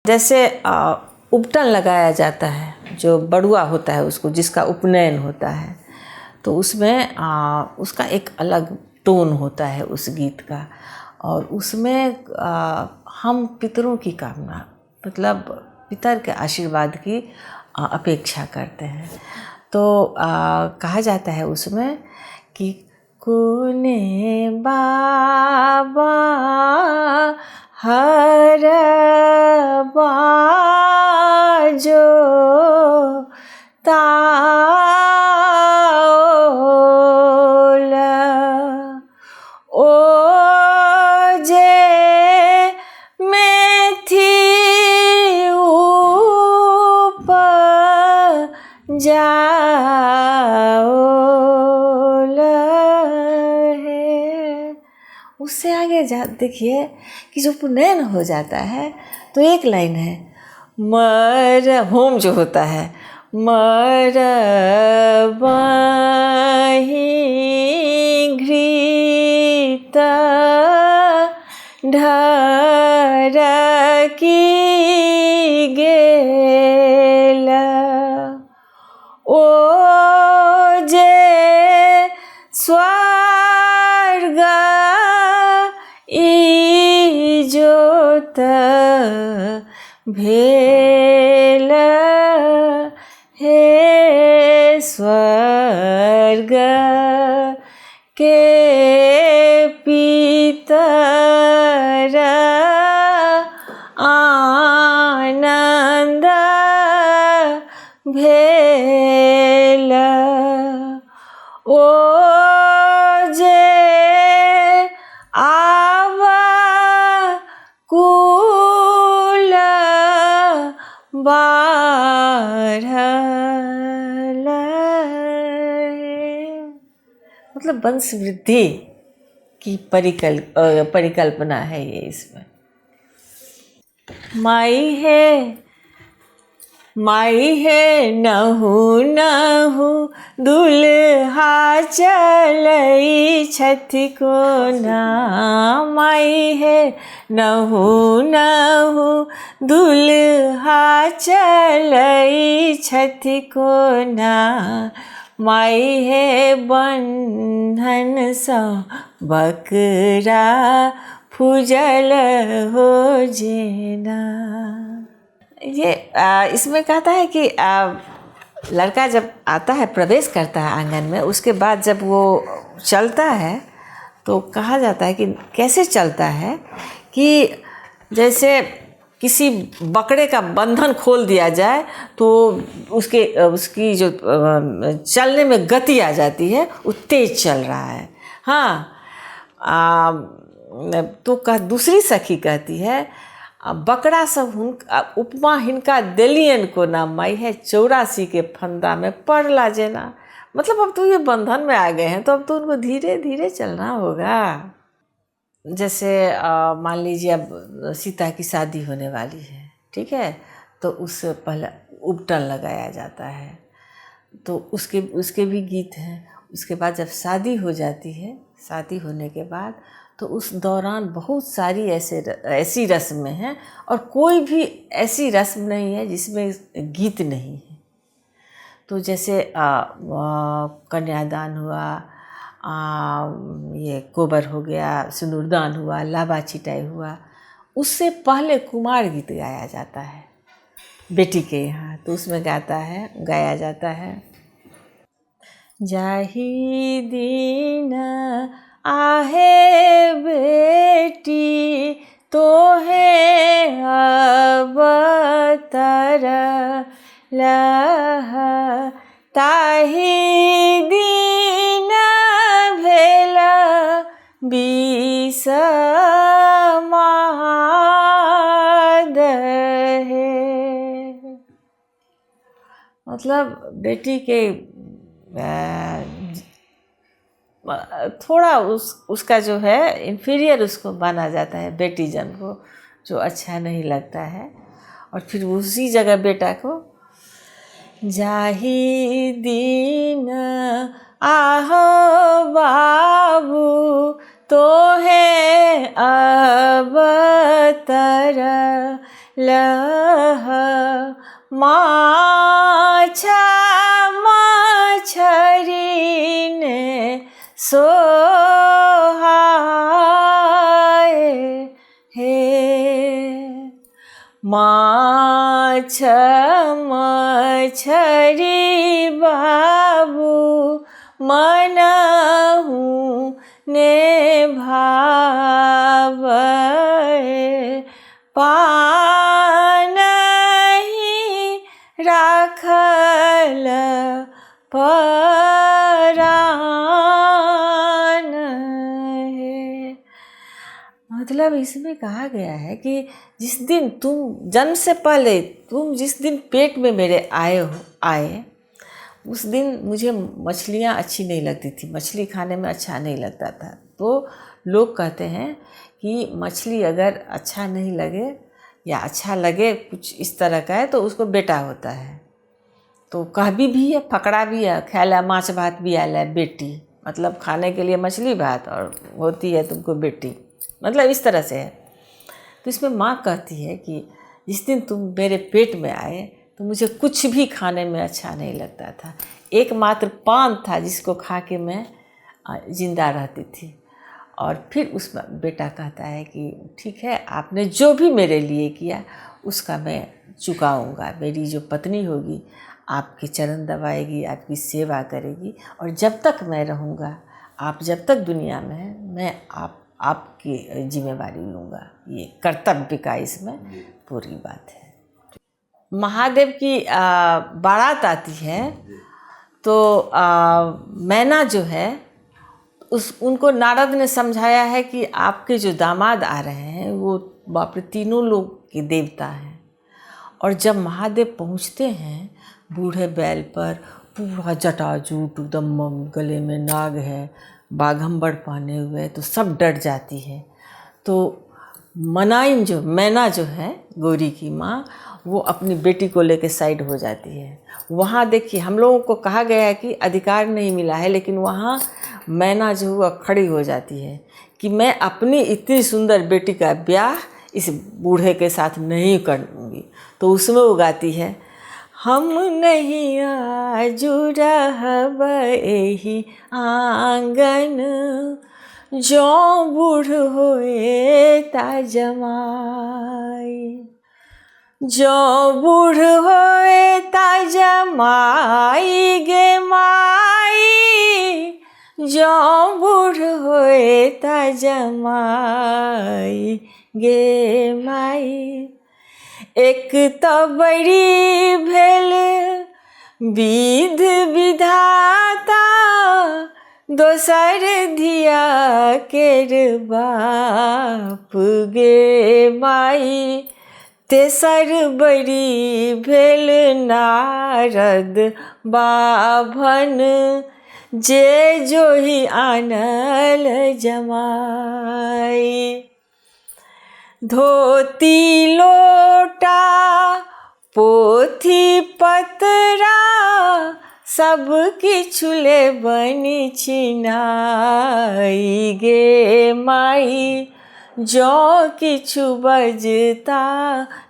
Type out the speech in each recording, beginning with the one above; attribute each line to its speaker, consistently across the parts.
Speaker 1: जैसे उपटन लगाया जाता है, जो बड़ुआ होता है उसको, जिसका उपनयन होता है, तो उसमें उसका एक अलग टोन होता है उस गीत का। और उसमें हम पितरों की कामना, मतलब पितर के आशीर्वाद की अपेक्षा करते हैं। तो कहा जाता है उसमें कि कोने बाबा हर बाजो ताओल ओ जे मैं थी ऊपर जाओल है। उससे आगे देखिए कि जो पुनैन हो जाता है तो एक लाइन है, मर होम जो होता है, मर बही घृत ढरकी गेल ओ जे स्वर्ग इजोत भेल हे स्वर्ग के पितर आनंद भेल ओ जे आव कुल बाढ़ल। मतलब वंश वृद्धि की परिकल्पना है ये इसमें। माई है नहु नहु दुल्हा चलई छथि कोना, माई है नहु नहु दुल्हा चलई छथि कोना, माई है बंधन सा बकरा फूजल हो जेना। ये इसमें कहता है कि लड़का जब आता है, प्रवेश करता है आंगन में, उसके बाद जब वो चलता है तो कहा जाता है कि कैसे चलता है कि जैसे किसी बकरे का बंधन खोल दिया जाए तो उसकी जो चलने में गति आ जाती है, वो तेज चल रहा है। हाँ, तो दूसरी सखी कहती है, बकरा सब उपमा हिनका देलियन को ना, माई है 84 के फंदा में पड़ला जेना। मतलब अब तो ये बंधन में आ गए हैं तो अब तो उनको धीरे धीरे चलना होगा। जैसे मान लीजिए अब सीता की शादी होने वाली है, ठीक है, तो उससे पहले उपटन लगाया जाता है, तो उसके भी गीत हैं। उसके बाद जब शादी हो जाती है, शादी होने के बाद तो उस दौरान बहुत सारी ऐसी रस्में हैं, और कोई भी ऐसी रस्म नहीं है जिसमें गीत नहीं है। तो जैसे कन्यादान हुआ, ये कोबर हो गया, सिंदूरदान हुआ, लाबा छिटाई हुआ, उससे पहले कुमार गीत गाया जाता है बेटी के यहाँ। तो उसमें गाया जाता है, जाही दिन आहे बेटी तो है अवतर लह, ताही दिन भेल बीस माद है। मतलब बेटी के थोड़ा उसका जो है इन्फीरियर उसको माना जाता है बेटी जन को, जो अच्छा नहीं लगता है। और फिर उसी जगह बेटा को जाही दिन आहो बाबू तो है अब तर लह माछा मछरी ने सोहाए हे माछ मछरी बाबू मनहु ने भावए पानहि राखल परान है। मतलब इसमें कहा गया है कि जिस दिन तुम जन्म से पहले तुम जिस दिन पेट में मेरे आए उस दिन मुझे मछलियाँ अच्छी नहीं लगती थी, मछली खाने में अच्छा नहीं लगता था। तो लोग कहते हैं कि मछली अगर अच्छा नहीं लगे या अच्छा लगे कुछ इस तरह का है तो उसको बेटा होता है। तो कहबी भी है, फकड़ा भी है, ख्याल है माछ भात भी आयल है बेटी, मतलब खाने के लिए मछली भात और होती है तुमको बेटी, मतलब इस तरह से है। तो इसमें माँ कहती है कि जिस दिन तुम मेरे पेट में आए तो मुझे कुछ भी खाने में अच्छा नहीं लगता था, एकमात्र पान था जिसको खा के मैं जिंदा रहती थी। और फिर उस बेटा कहता है कि ठीक है, आपने जो भी मेरे लिए किया उसका मैं चुकाऊंगा। मेरी जो पत्नी होगी आपके चरण दबाएगी, आपकी सेवा करेगी, और जब तक मैं रहूँगा, आप जब तक दुनिया में हैं, मैं आपकी जिम्मेवारी लूँगा। ये कर्तव्य का इसमें पूरी बात है। महादेव की बारात आती है तो मैना जो है उनको नारद ने समझाया है कि आपके जो दामाद आ रहे हैं वो बाप रे तीनों लोग के देवता हैं। और जब महादेव पहुंचते हैं बूढ़े बैल पर, पूरा जटाजूट एकदम गले में नाग है, बाघंबड़ पहने हुए, तो सब डर जाती है। तो मैना जो है गौरी की माँ, वो अपनी बेटी को लेकर साइड हो जाती है। वहाँ देखिए हम लोगों को कहा गया है कि अधिकार नहीं मिला है, लेकिन वहाँ मैना जो हुआ खड़ी हो जाती है कि मैं अपनी इतनी सुंदर बेटी का ब्याह इस बूढ़े के साथ नहीं करूँगी। तो उसमें वो गाती है, हम नहीं आजू रहब एही आंगन, जो बूढ़ होए ता जमाई, जो बूढ़ होए ता जमाई गे माई, जो बूढ़ होए ता जमाई गे माई। एक तो बड़ी भेल विध विधाता, दोसर धिया केर बाप गे माई, तेसर बड़ी भेल नारद बाभन, जे जोहि आनल जमाई। धोती लोटा पोथी पतरा, सब किछु ले बनी छिनाई गे माई, जो किछु बजता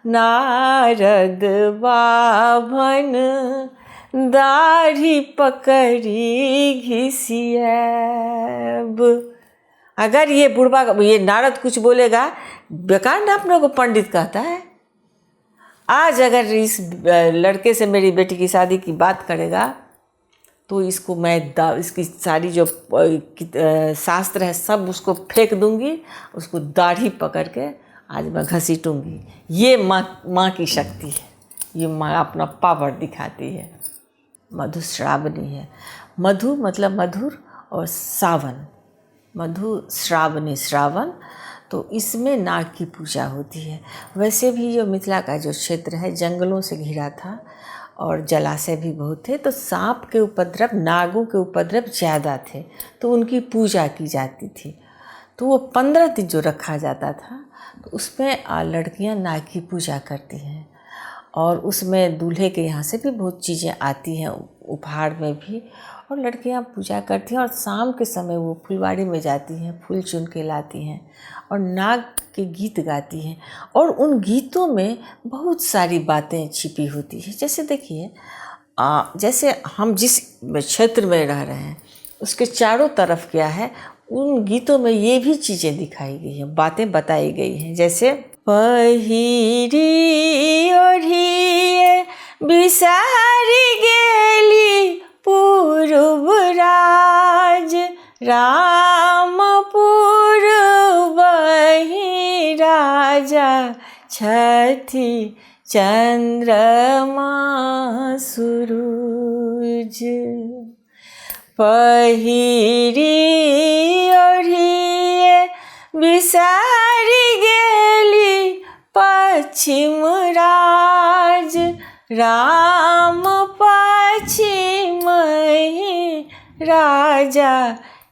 Speaker 1: नारद बाभन, दाढ़ी पकड़ी घिसियाब। अगर ये बुढ़वा ये नारद कुछ बोलेगा, बेकार ना अपने को पंडित कहता है। आज अगर इस लड़के से मेरी बेटी की शादी की बात करेगा तो इसको मैं इसकी सारी जो शास्त्र है सब उसको फेंक दूंगी, उसको दाढ़ी पकड़ के आज मैं घसीटूंगी। ये माँ की शक्ति है, ये माँ अपना पावर दिखाती है। मधुश्रावणी है, मधु मतलब मधुर और सावन, मधु श्रावणी श्रावण, तो इसमें नाग की पूजा होती है। वैसे भी जो मिथिला का जो क्षेत्र है जंगलों से घिरा था और जलाशय भी बहुत थे, तो सांप के उपद्रव, नागों के उपद्रव ज़्यादा थे, तो उनकी पूजा की जाती थी। तो वो 15 दिन जो रखा जाता था, तो उसमें लड़कियां नाग की पूजा करती हैं। और उसमें दूल्हे के यहाँ से भी बहुत चीज़ें आती हैं, उपहार में भी, और लड़कियाँ पूजा करती हैं और शाम के समय वो फुलवाड़ी में जाती हैं, फूल चुन के लाती हैं और नाग के गीत गाती हैं। और उन गीतों में बहुत सारी बातें छिपी होती हैं। जैसे देखिए, जैसे हम जिस क्षेत्र में रह रहे हैं उसके चारों तरफ क्या है, उन गीतों में ये भी चीज़ें दिखाई गई हैं, बातें बताई गई हैं। जैसे पहिरी ओढ़िए बिसारी गेली पूर्व राज, रामपुर बही राजा छथि चंद्रमा सूरज। पहिरी ओढ़िए बिसारी गेली पश्चिम राज, राम पश्चिम राजा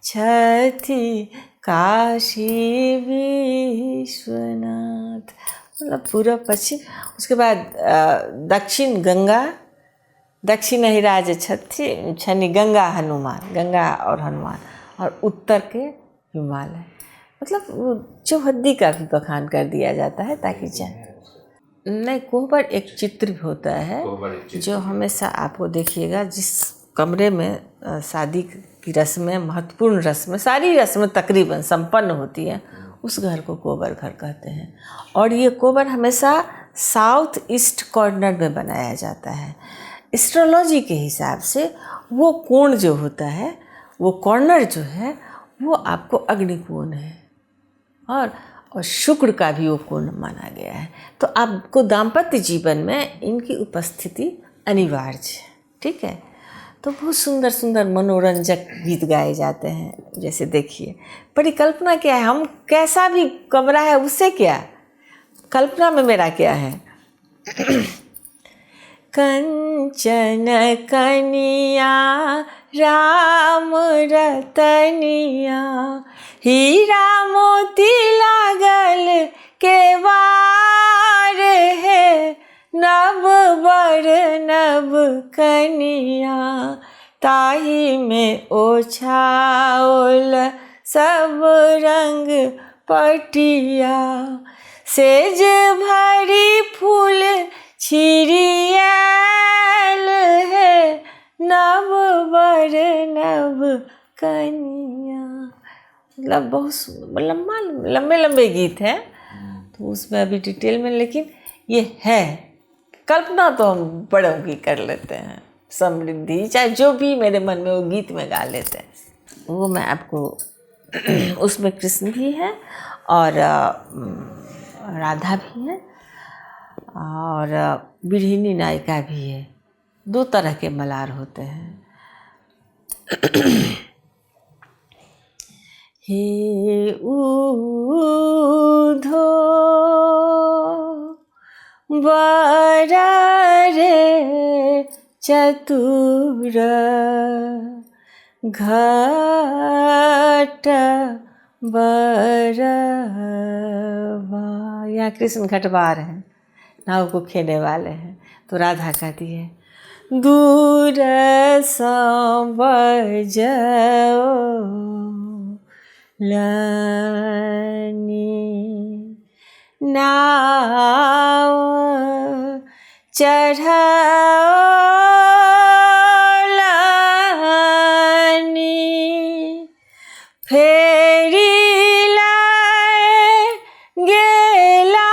Speaker 1: छथि काशी विश्वनाथ। मतलब पूर्व पश्चिम, उसके बाद दक्षिण गंगा, दक्षिण हिराज छथि छनि गंगा हनुमान, गंगा और हनुमान, और उत्तर के हिमालय। मतलब चौहद्दी का भी बखान कर दिया जाता है ताकि जाए। नहीं, कोहबर एक चित्र होता है जो हमेशा आपको देखिएगा, जिस कमरे में शादी की रस्में, महत्वपूर्ण रस्में, सारी रस्में तकरीबन संपन्न होती हैं, उस घर को कोहबर घर कहते हैं। और ये कोहबर हमेशा साउथ ईस्ट कॉर्नर में बनाया जाता है। एस्ट्रोलॉजी के हिसाब से वो कोण जो होता है, वो कॉर्नर जो है, वो आपको अग्निकोण है, और शुक्र का भी वो कोण माना गया है। तो आपको दाम्पत्य जीवन में इनकी उपस्थिति अनिवार्य है। ठीक है, तो बहुत सुंदर सुंदर मनोरंजक गीत गाए जाते हैं। जैसे देखिए, परिकल्पना क्या है, हम कैसा भी कमरा है उससे क्या, कल्पना में मेरा क्या है। कंचन कनिया राम रतनिया, हीरा मोती लागल केवार है, नव बर नव कनिया, ताही में ओछाओल सब रंग पटिया, सेज भरी फूल छिरियल है, नव बर नव कनिया। मतलब बहुत लंबे लंबे गीत हैं, तो उसमें अभी डिटेल में, लेकिन ये है कल्पना तो हम बड़ों की कर लेते हैं, समृद्धि चाहे जो भी मेरे मन में वो गीत में गा लेते हैं, वो मैं आपको उसमें कृष्ण भी है और राधा भी है और बिरहिनी नायिका भी है। दो तरह के मलार होते हैं। हे ऊधो बरा रे चतुर, घट बरवा। यहाँ कृष्ण घटवार हैं, नाव को खेने वाले हैं। तो राधा कहती है, दूर बजो लानी, नाव चढ़ानी, फेरी लाए गेला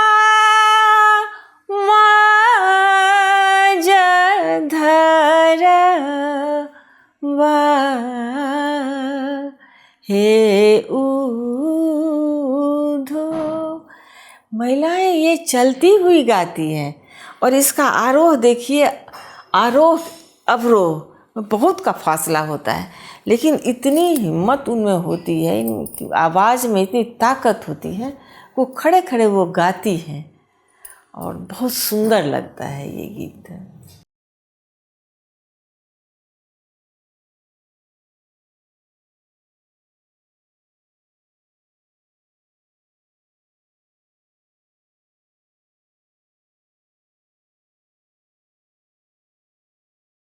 Speaker 1: मजधरवा। हे ऊधो, महिलाएं ये चलती हुई गाती हैं और इसका आरोह देखिए, आरोह अवरोह में बहुत का फासला होता है, लेकिन इतनी हिम्मत उनमें होती है, इनकी आवाज़ में इतनी ताकत होती है, वो खड़े खड़े वो गाती हैं और बहुत सुंदर लगता है ये गीत।